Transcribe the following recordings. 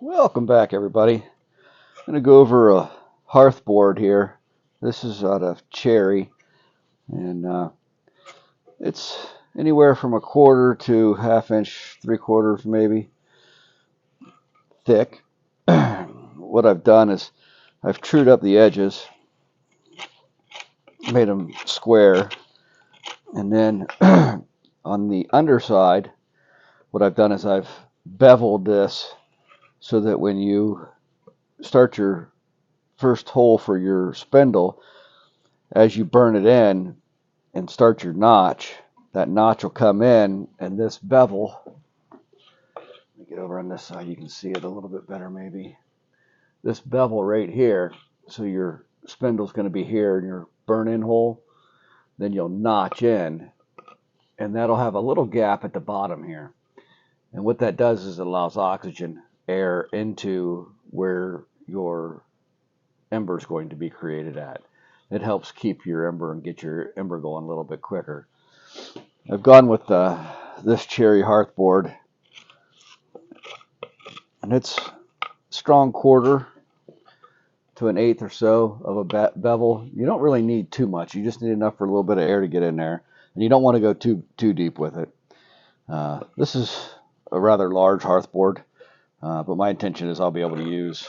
Welcome back, everybody. I'm going to go over a hearth board here. This is out of cherry, and it's anywhere from a quarter to half inch, 3/4 maybe thick. What I've done is I've trued up the edges, made them square, and then on the underside, what I've done is I've beveled this so that when you start your first hole for your spindle, as you burn it in and start your notch, that notch will come in, and this bevel, let me get over on this side, you can see it a little bit better maybe. This bevel right here, so your spindle's going to be here in your burn in hole, then you'll notch in, and that'll have a little gap at the bottom here. And what that does is it allows oxygen, air into where your ember is going to be created at. It helps keep your ember and get your ember going a little bit quicker. I've gone with this cherry hearth board, and it's strong quarter to an eighth or so of a bevel. You don't really need too much. You just need enough for a little bit of air to get in there, and you don't want to go too deep with it. This is a rather large hearth board, but my intention is I'll be able to use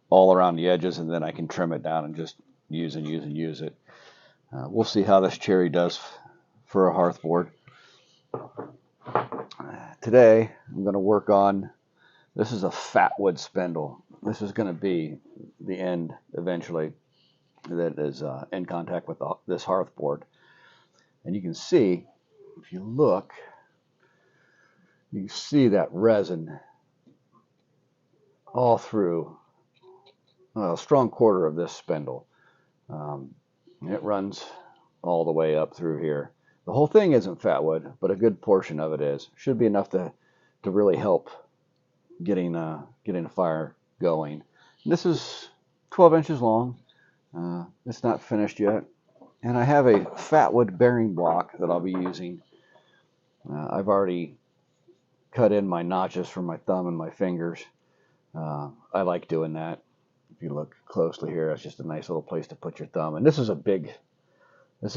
all around the edges, and then I can trim it down and just use it. We'll see how this cherry does for a hearth board. Today I'm going to work on, this is a fatwood spindle. This is going to be the end eventually that is in contact with this hearth board. And you can see, if you look, you see that resin all through a strong quarter of this spindle. It runs all the way up through here. The whole thing isn't fatwood, but a good portion of it is. Should be enough to really help getting a fire going. And this is 12 inches long. It's not finished yet. And I have a fatwood bearing block that I'll be using. I've already cut in my notches for my thumb and my fingers. I like doing that. If you look closely here, it's just a nice little place to put your thumb. And this is a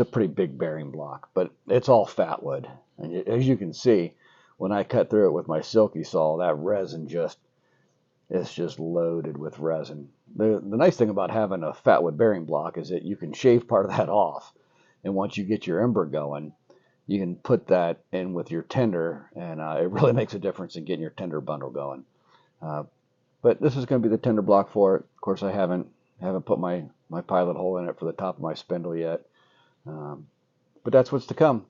pretty big bearing block, but it's all fatwood. And as you can see, when I cut through it with my silky saw, that resin it's just loaded with resin. The nice thing about having a fatwood bearing block is that you can shave part of that off, and once you get your ember going, you can put that in with your tinder, and it really makes a difference in getting your tinder bundle going. But this is going to be the tinder block for it. Of course, I haven't put my pilot hole in it for the top of my spindle yet, but that's what's to come.